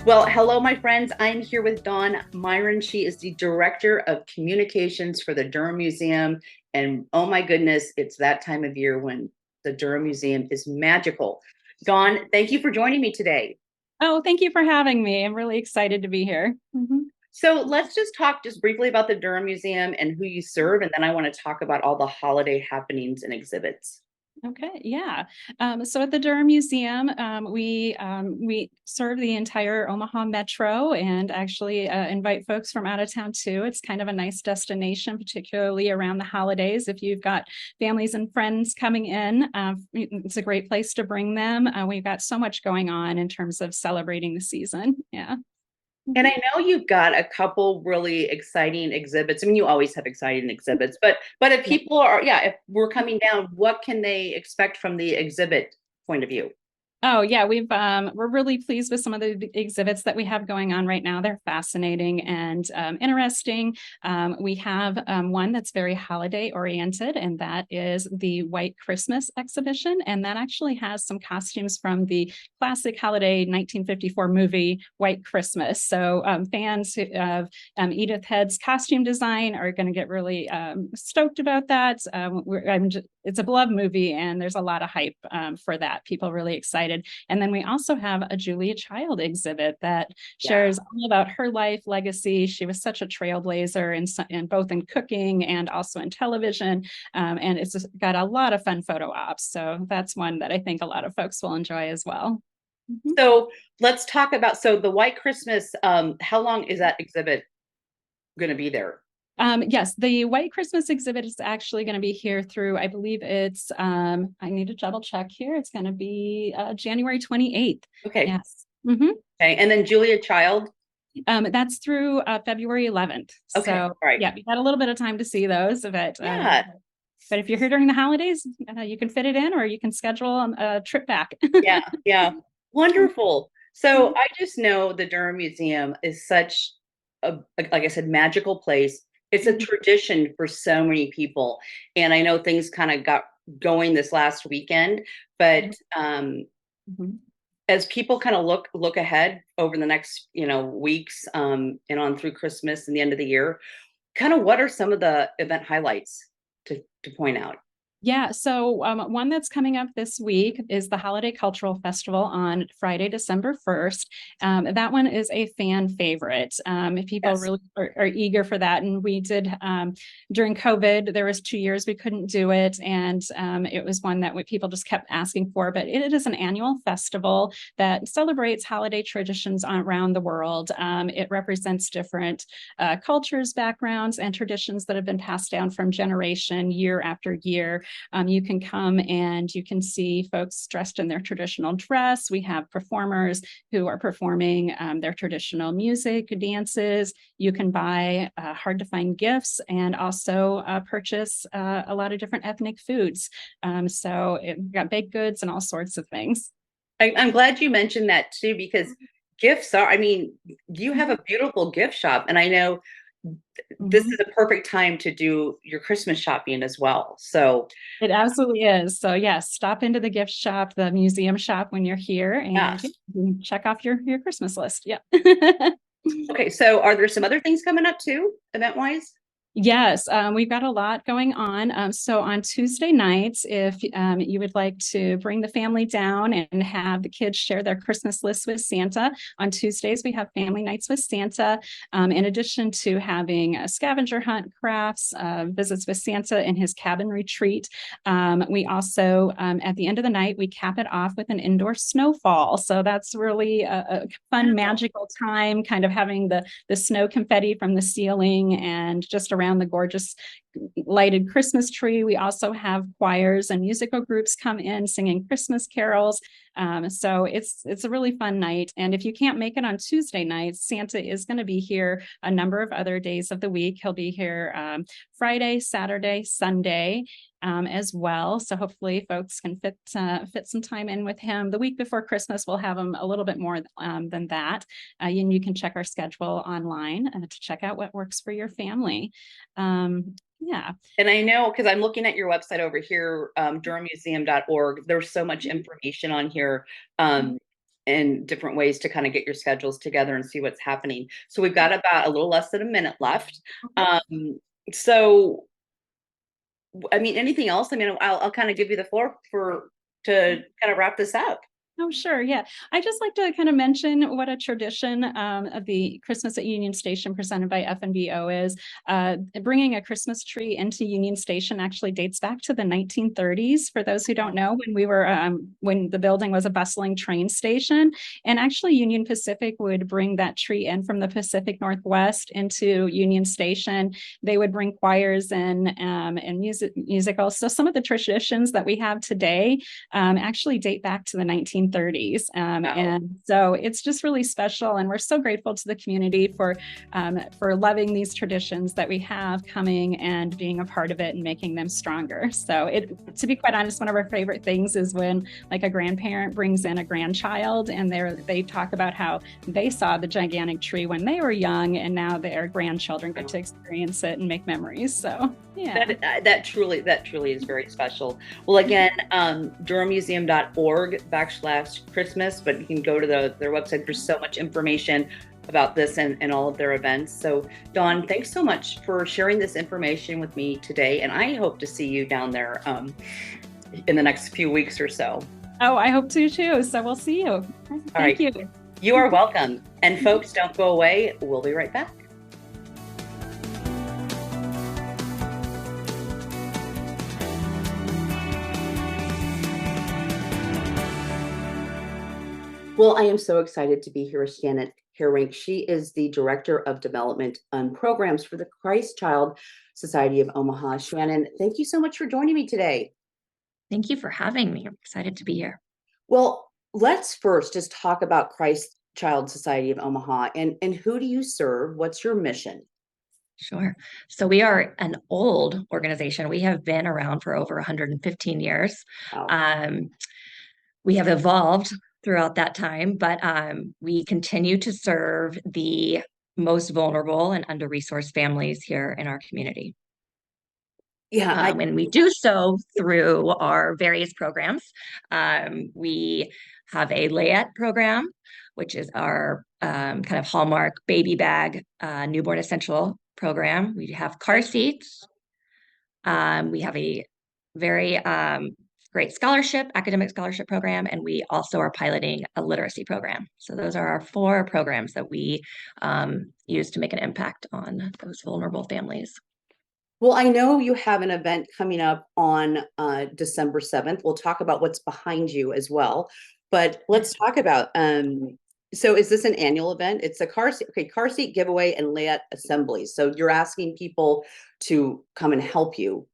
Well, hello, my friends. I'm here with Dawn Myron. She is the Director of Communications for the Durham Museum. And oh my goodness, it's that time of year when the Durham Museum is magical. Dawn, thank you for joining me today. Oh, thank you for having me. I'm really excited to be here. So let's just talk just briefly about the Durham Museum and who you serve, and then I want to talk about all the holiday happenings and exhibits. Okay, yeah. So at the Durham Museum, we serve the entire Omaha metro and actually invite folks from out of town too. It's kind of a nice destination, particularly around the holidays. If you've got families and friends coming in, it's a great place to bring them. We've got so much going on in terms of celebrating the season. Yeah. And I know you've got a couple really exciting exhibits. I mean, you always have exciting exhibits, but if Yeah. people are, yeah, if we're coming down, what can they expect from the exhibit point of view? Oh yeah, we're really pleased with some of the exhibits that we have going on right now. They're fascinating and interesting. We have one that's very holiday oriented, and that is the White Christmas exhibition. And that actually has some costumes from the classic holiday 1954 movie White Christmas. So fans of Edith Head's costume design are going to get really stoked about that. It's a beloved movie, and there's a lot of hype for that. People really excited. And then we also have a Julia Child exhibit that Yeah. shares all about her life legacy. She was such a trailblazer in both in cooking and also in television. And it's got a lot of fun photo ops. So that's one that I think a lot of folks will enjoy as well. Mhm. So let's talk about the White Christmas. How long is that exhibit going to be there? Yes, the White Christmas exhibit is actually going to be here through, I believe it's, I need to double check here. It's going to be January 28th. Okay. Yes. Mhm. Okay. And then Julia Child. That's through February 11th. Okay. So All right. yeah, we got a little bit of time to see those, Yeah. but if you're here during the holidays, you can fit it in, or you can schedule a trip back. Yeah. Yeah. Wonderful. So I just know the Durham Museum is such like I said, magical place. It's a tradition for so many people. And I know things kind of got going this last weekend, but Mhm. as people kind of look ahead over the next weeks and on through Christmas and the end of the year, kind of what are some of the event highlights to point out? Yeah, so one that's coming up this week is the Holiday Cultural Festival on Friday, December 1st. That one is a fan favorite. People Yes. really are eager for that. And we did, during COVID, there was 2 years we couldn't do it. And it was one that people just kept asking for. But it is an annual festival that celebrates holiday traditions around the world. It represents different cultures, backgrounds, and traditions that have been passed down from generation year after year. You can come and you can see folks dressed in their traditional dress. We have performers who are performing their traditional music, dances. You can buy hard to find gifts and also purchase a lot of different ethnic foods. So it got baked goods and all sorts of things. I'm glad you mentioned that too, because gifts are, I mean, you have a beautiful gift shop, and I know this Mhm. is a perfect time to do your Christmas shopping as well. So, It absolutely is. So yes, stop into the gift shop, the museum shop when you're here, and yeah, yes. you can check off your Christmas list. Yeah. Okay, so are there some other things coming up too, event wise? Yes, we've got a lot going on. So on Tuesday nights, if you would like to bring the family down and have the kids share their Christmas lists with Santa, on Tuesdays we have family nights with Santa. In addition to having a scavenger hunt, crafts, visits with Santa in his cabin retreat, we also at the end of the night we cap it off with an indoor snowfall. So that's really a fun, Wow. magical time, kind of having the snow confetti from the ceiling and just around the gorgeous lighted Christmas tree. We also have choirs and musical groups come in singing Christmas carols. So it's a really fun night. And if you can't make it on Tuesday nights, Santa is going to be here a number of other days of the week. He'll be here Friday, Saturday, Sunday. As well. So hopefully folks can fit some time in with him. The week before Christmas, we'll have him a little bit more than that. And you can check our schedule online to check out what works for your family. Yeah. And I know because I'm looking at your website over here, durhammuseum.org. There's so much information on here and different ways to kind of get your schedules together and see what's happening. So we've got about a little less than a minute left. So I mean, anything else? I mean, I'll kind of give you the floor to kind of wrap this up. Oh, sure. Yeah. I just like to kind of mention what a tradition of the Christmas at Union Station presented by FNBO is. Bringing a Christmas tree into Union Station actually dates back to the 1930s. For those who don't know, when the building was a bustling train station, and actually Union Pacific would bring that tree in from the Pacific Northwest into Union Station. They would bring choirs and musicals. So some of the traditions that we have today actually date back to the 1930s. Wow. And so it's just really special. And we're so grateful to the community for loving these traditions that we have coming and being a part of it and making them stronger. So to be quite honest, one of our favorite things is when like a grandparent brings in a grandchild and they talk about how they saw the gigantic tree when they were young and now their grandchildren get to experience it and make memories. So yeah. That truly is very special. Well, again, durhammuseum.org/Christmas, but you can go to their website. There's so much information about this and all of their events. So Dawn, thanks so much for sharing this information with me today. And I hope to see you down there in the next few weeks or so. Oh, I hope to too. So we'll see you. Thank you. You are welcome. And folks, don't go away. We'll be right back. Well, I am so excited to be here with Shannon Hairink. She is the Director of Development and Programs for the Christ Child Society of Omaha. Shannon, thank you so much for joining me today. Thank you for having me. I'm excited to be here. Well, let's first just talk about Christ Child Society of Omaha and who do you serve? What's your mission? Sure. So we are an old organization. We have been around for over 115 years. Wow. We have evolved throughout that time, but we continue to serve the most vulnerable and under-resourced families here in our community. Yeah, and we do so through our various programs. We have a layette program, which is our kind of hallmark baby bag newborn essential program. We have car seats. We have a very great academic scholarship program, and we also are piloting a literacy program. So those are our 4 programs that we use to make an impact on those vulnerable families. Well, I know you have an event coming up on December 7th. We'll talk about what's behind you as well. But let's talk about, so is this an annual event? It's a car seat giveaway and layette assembly. So you're asking people to come and help you.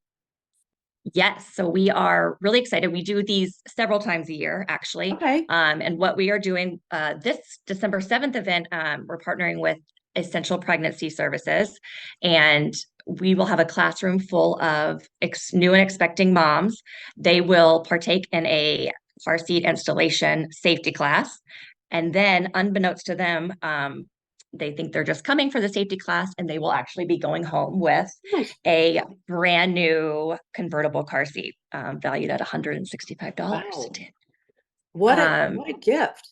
Yes, so we are really excited. We do these several times a year, actually. Okay. And what we are doing this December 7th event, we're partnering with Essential Pregnancy Services, and we will have a classroom full of new and expecting moms. They will partake in a car seat installation safety class. And then, unbeknownst to them, they think they're just coming for the safety class, and they will actually be going home with a brand new convertible car seat valued at $165. Wow. What a gift.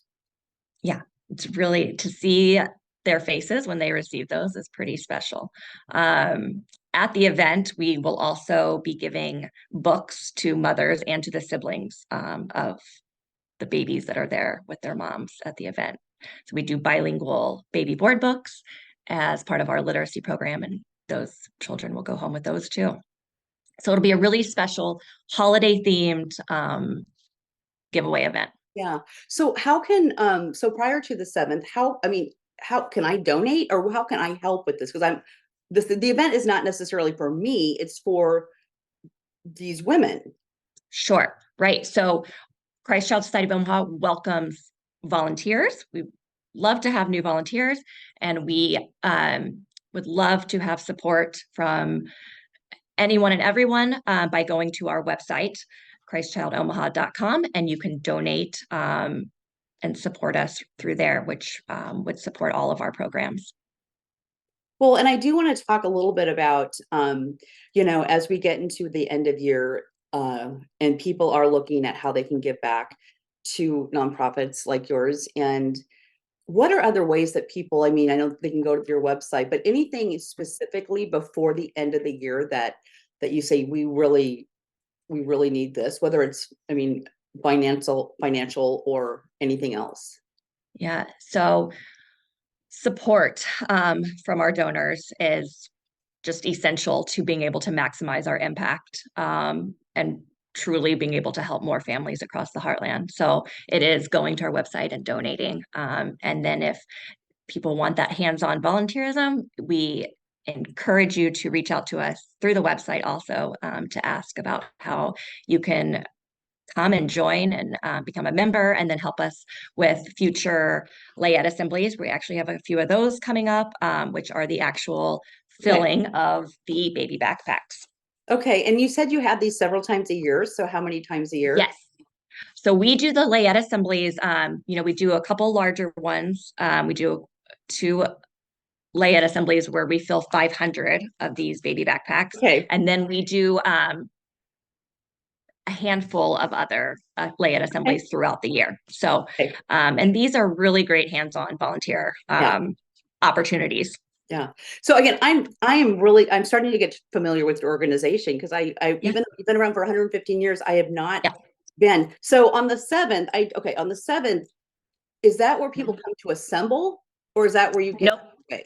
Yeah, it's really, to see their faces when they receive those is pretty special. At the event, we will also be giving books to mothers and to the siblings of the babies that are there with their moms at the event. So we do bilingual baby board books as part of our literacy program, and those children will go home with those too. So it'll be a really special holiday themed giveaway event. Yeah. So how can so prior to the 7th, how can I donate or how can I help with this? Because the event is not necessarily for me, it's for these women. Sure. Right. So Christ Child Society of Omaha welcomes volunteers. We love to have new volunteers, and we would love to have support from anyone and everyone by going to our website, christchildomaha.com, and you can donate and support us through there, which would support all of our programs. Well, and I do want to talk a little bit about, as we get into the end of year, and people are looking at how they can give back to nonprofits like yours. And what are other ways that people, I mean, I know they can go to your website, but anything specifically before the end of the year that you say we really need this, whether it's, I mean, financial or anything else? Yeah. So support from our donors is just essential to being able to maximize our impact and truly being able to help more families across the heartland. So it is going to our website and donating. And then if people want that hands-on volunteerism, we encourage you to reach out to us through the website also to ask about how you can come and join and become a member, and then help us with future layette assemblies. We actually have a few of those coming up, which are the actual filling of the baby backpacks. Okay. And you said you had these several times a year. So how many times a year? Yes. So we do the layette assemblies. We do a couple larger ones. We do 2 layette assemblies where we fill 500 of these baby backpacks. Okay. And then we do a handful of other layette assemblies throughout the year. So, Okay. And these are really great hands-on volunteer opportunities. Yeah. So again, I'm starting to get familiar with your organization, because I even you've been around for 115 years. I have not been. So on the 7th, on the 7th, is that where people come to assemble, or is that where you get? Nope. Okay.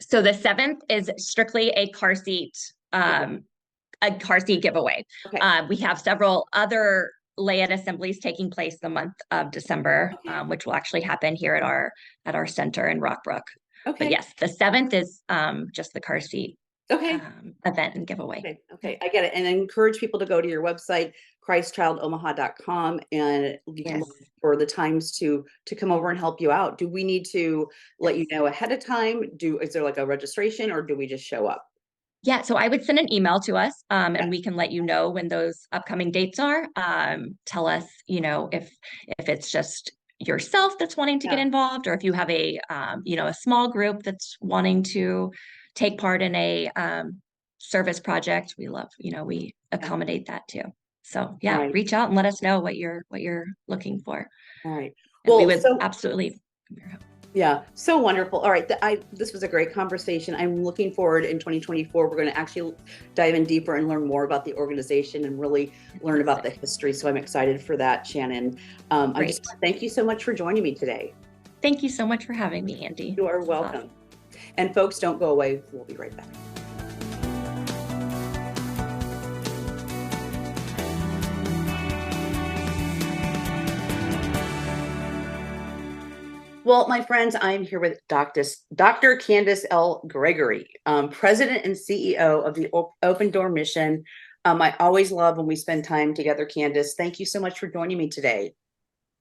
So the 7th is strictly a car seat giveaway. Okay. We have several other layette assemblies taking place the month of December, which will actually happen here at our center in Rockbrook. Okay. But yes, the 7th is just the car seat event and giveaway. Okay. I get it. And I encourage people to go to your website, christchildomaha.com, and you can look for the times to come over and help you out. Do we need to let you know ahead of time? Is there like a registration, or do we just show up? Yeah, so I would send an email to us, and we can let you know when those upcoming dates are. Tell us, if it's just yourself that's wanting to get involved, or if you have a small group that's wanting to take part in a service project. We accommodate that too. So reach out and let us know what you're looking for. All right. And we would absolutely. Yeah, so wonderful. All right, this was a great conversation. I'm looking forward in 2024. We're going to actually dive in deeper and learn more about the organization and really learn about the history. So I'm excited for that, Shannon. Thank you so much for joining me today. Thank you so much for having me, Andy. You are welcome. And folks, don't go away. We'll be right back. Well, my friends, I'm here with Dr. Candace L. Gregory, President and CEO of the Open Door Mission. I always love when we spend time together, Candace. Thank you so much for joining me today.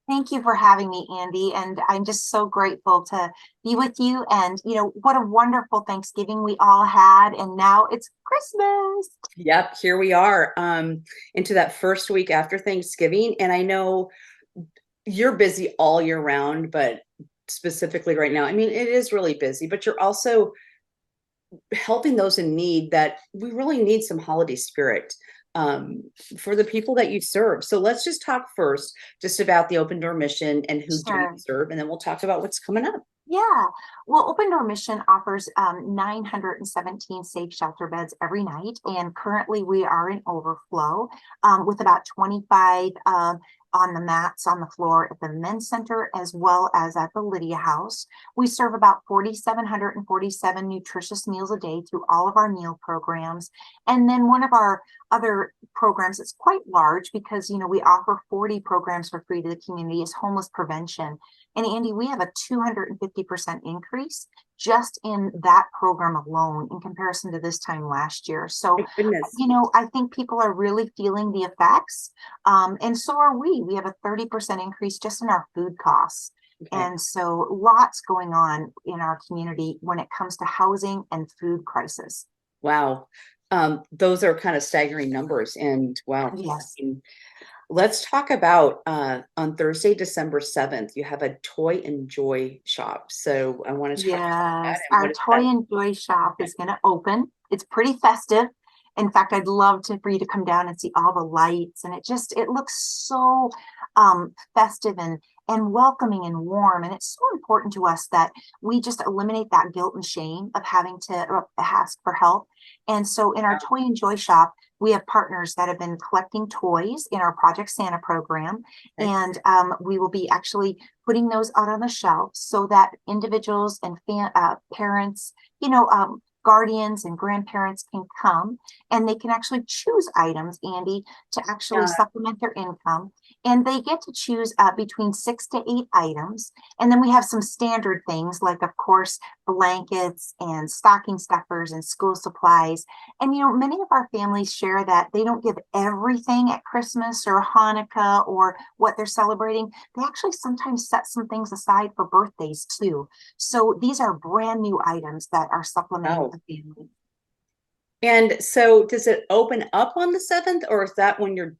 Thank you for having me, Andy. And I'm just so grateful to be with you. And, what a wonderful Thanksgiving we all had. And now it's Christmas. Yep, here we are into that first week after Thanksgiving. And I know you're busy all year round, but specifically right now, I mean, it is really busy, but you're also helping those in need that we really need some holiday spirit for the people that you serve. So let's just talk first just about the Open Door Mission and who do you serve, and then we'll talk about what's coming up. Yeah, well, Open Door Mission offers 917 safe shelter beds every night, and currently we are in overflow with about 25 on the mats on the floor at the men's center as well as at the Lydia House. We serve about 4,747 nutritious meals a day through all of our meal programs. And then one of our other programs that's quite large, because we offer 40 programs for free to the community, is homeless prevention. And Andy, we have a 250% increase just in that program alone in comparison to this time last year. So, My goodness. I think people are really feeling the effects. And so are we. We have a 30% increase just in our food costs. Okay. And so lots going on in our community when it comes to housing and food crisis. Wow. Those are kind of staggering numbers. And wow. Yes. Let's talk about on Thursday, December 7th, you have a Toy and Joy shop. So I want to talk about that Yes, and our what is Toy that? and Joy shop is going to open. It's pretty festive. In fact, I'd love for you to come down and see all the lights, and it looks so festive and welcoming and warm. And it's so important to us that we just eliminate that guilt and shame of having to ask for help. And so in our Toy and Joy shop, we have partners that have been collecting toys in our Project Santa program. Okay. And we will be actually putting those out on the shelf so that individuals and parents, guardians and grandparents can come and they can actually choose items, Andy, to actually Yeah. supplement their income. And they get to choose between 6 to 8 items. And then we have some standard things like, of course, blankets and stocking stuffers and school supplies. And, many of our families share that they don't give everything at Christmas or Hanukkah or what they're celebrating. They actually sometimes set some things aside for birthdays too. So these are brand new items that are supplementing Wow. the family. And so does it open up on the 7th, or is that when you're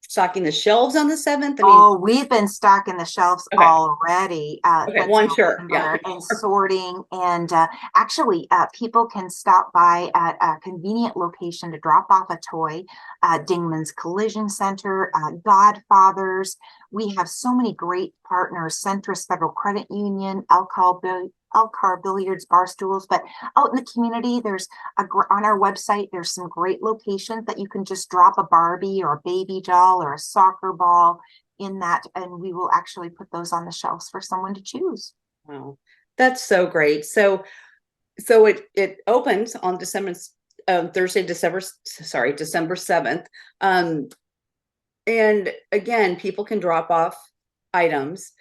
stocking the shelves on the 7th? I mean, Oh, we've been stocking the shelves okay. already Okay, since one, sure. Yeah. November and sorting. And actually, people can stop by at a convenient location to drop off a toy. Dingman's Collision Center, Godfathers. We have so many great partners: Centris Federal Credit Union, Elcar Billiards, Bar Stools. But out in the community, on our website, there's some great locations that you can just drop a Barbie or a baby doll or a soccer ball in that, and we will actually put those on the shelves for someone to choose. Wow. That's so great. So it opens on Thursday, December 7th. And again, people can drop off items.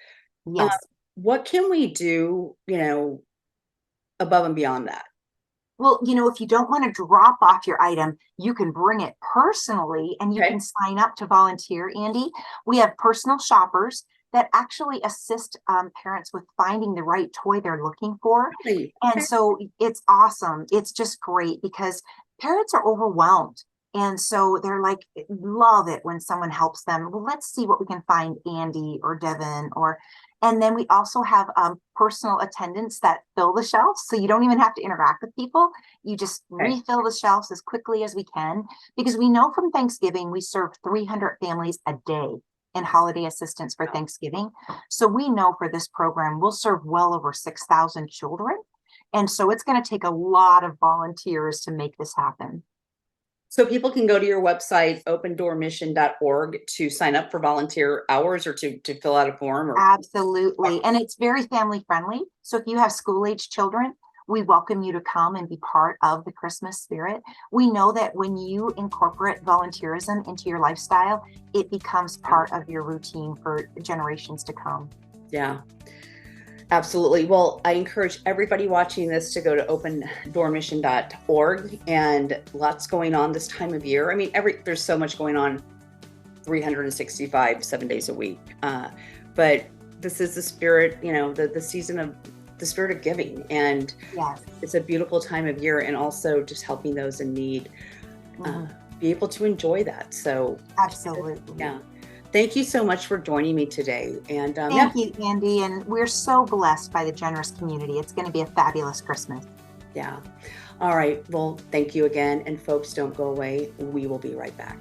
Yes. What can we do, above and beyond that? Well, if you don't want to drop off your item, you can bring it personally and you Okay. can sign up to volunteer, Andy. We have personal shoppers that actually assist parents with finding the right toy they're looking for. Really? And Okay. so it's awesome. It's just great because parents are overwhelmed. And so they're like, love it when someone helps them. Well, let's see what we can find, Andy or Devin, and then we also have personal attendants that fill the shelves. So you don't even have to interact with people. You just Okay. refill the shelves as quickly as we can, because we know from Thanksgiving, we serve 300 families a day in holiday assistance for Thanksgiving. So we know for this program, we'll serve well over 6,000 children. And so it's going to take a lot of volunteers to make this happen. So people can go to your website, opendoormission.org, to sign up for volunteer hours or to fill out a form. Absolutely. And it's very family friendly. So if you have school age children, we welcome you to come and be part of the Christmas spirit. We know that when you incorporate volunteerism into your lifestyle, it becomes part of your routine for generations to come. Yeah. Absolutely. Well, I encourage everybody watching this to go to opendoormission.org, and lots going on this time of year. I mean, there's so much going on 365, 7 days a week. But this is the spirit, the season of the spirit of giving. And yes, it's a beautiful time of year, and also just helping those in need be able to enjoy that. So absolutely. Yeah. Thank you so much for joining me today. And thank you, Andy. And we're so blessed by the generous community. It's going to be a fabulous Christmas. Yeah. All right. Well, thank you again. And folks, don't go away. We will be right back.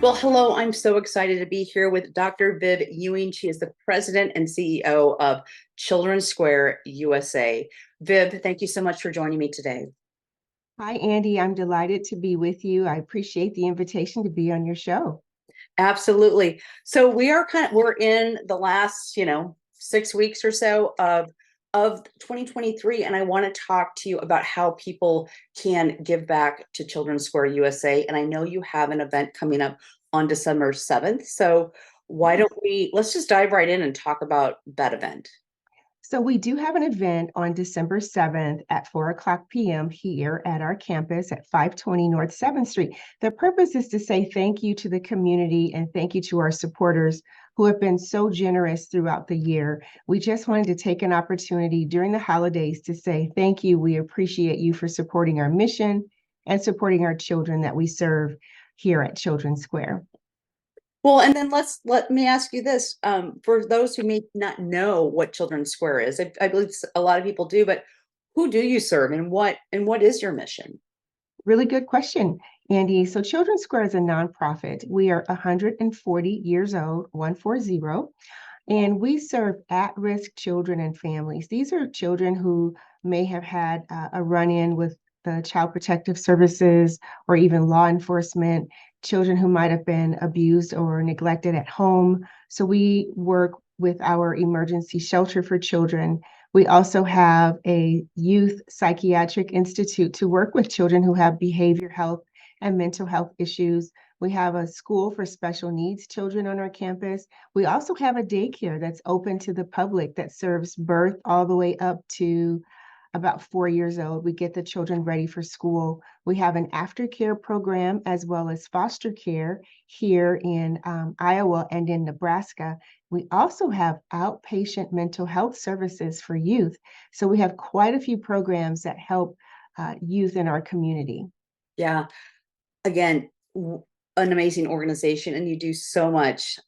Well, hello. I'm so excited to be here with Dr. Viv Ewing. She is the president and CEO of Children's Square USA. Viv, thank you so much for joining me today. Hi, Andy. I'm delighted to be with you. I appreciate the invitation to be on your show. Absolutely. So we're in the last, 6 weeks or so of of 2023, and I want to talk to you about how people can give back to Children's Square USA. And I know you have an event coming up on December 7th. So why don't let's just dive right in and talk about that event. So we do have an event on December 7th at 4:00 p.m. here at our campus at 520 North 7th Street. The purpose is to say thank you to the community and thank you to our supporters who have been so generous throughout the year. We just wanted to take an opportunity during the holidays to say thank you. We appreciate you for supporting our mission and supporting our children that we serve here at Children's Square. Well, and then let me ask you this. For those who may not know what Children's Square is, I believe a lot of people do, but who do you serve and what is your mission? Really good question, Andy. So Children's Square is a nonprofit. We are 140 years old, 140, and we serve at-risk children and families. These are children who may have had a run-in with the Child Protective Services or even law enforcement, children who might have been abused or neglected at home. So we work with our emergency shelter for children. We also have a youth psychiatric institute to work with children who have behavior health and mental health issues. We have a school for special needs children on our campus. We also have a daycare that's open to the public that serves birth all the way up to about 4 years old. We get the children ready for school. We have an aftercare program as well as foster care here in Iowa and in Nebraska. We also have outpatient mental health services for youth. So we have quite a few programs that help youth in our community. Yeah. Again, an amazing organization, and you do so much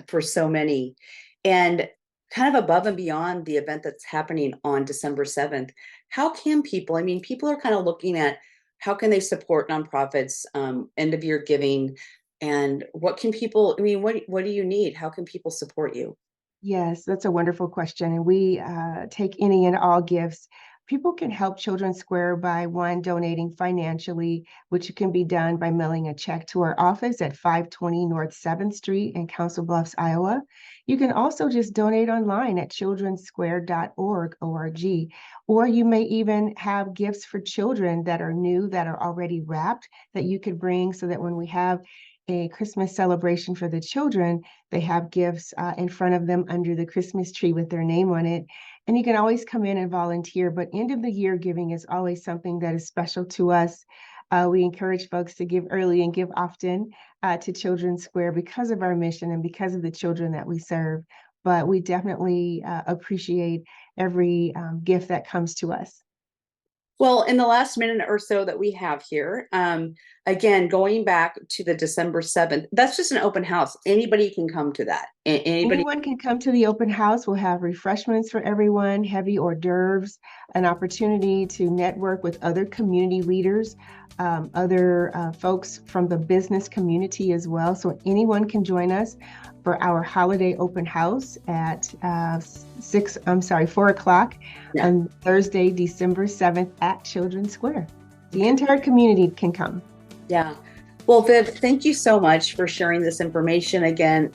for so many. And kind of above and beyond the event that's happening on December 7th, how can people, I mean, people are kind of looking at how can they support nonprofits, end of year giving, and what can people, I mean, what do you need? How can people support you? Yes, that's a wonderful question. And we take any and all gifts. People can help Children's Square by donating financially, which can be done by mailing a check to our office at 520 North 7th Street in Council Bluffs, Iowa. You can also just donate online at childrensquare.org, or you may even have gifts for children that are new, that are already wrapped, that you could bring so that when we have a Christmas celebration for the children, they have gifts in front of them under the Christmas tree with their name on it. And you can always come in and volunteer, but end of the year giving is always something that is special to us. We encourage folks to give early and give often to Children's Square because of our mission and because of the children that we serve. But we definitely appreciate every gift that comes to us. Well, in the last minute or so that we have here, again, going back to the December 7th, that's just an open house. Anybody can come to that. Anybody. Anyone can come to the open house. We'll have refreshments for everyone, heavy hors d'oeuvres, an opportunity to network with other community leaders, other folks from the business community as well. So anyone can join us for our holiday open house at 4 o'clock on Thursday, December 7th at Children's Square. The entire community can come. Yeah. Well, Viv, thank you so much for sharing this information. Again,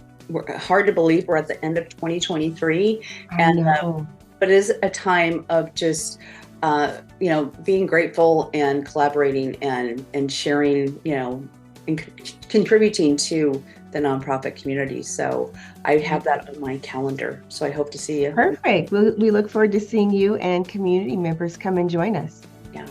hard to believe we're at the end of 2023. But it is a time of just, being grateful and collaborating and sharing, and contributing to the nonprofit community. So I have that on my calendar. So I hope to see you. Perfect. We look forward to seeing you and community members come and join us. Yeah.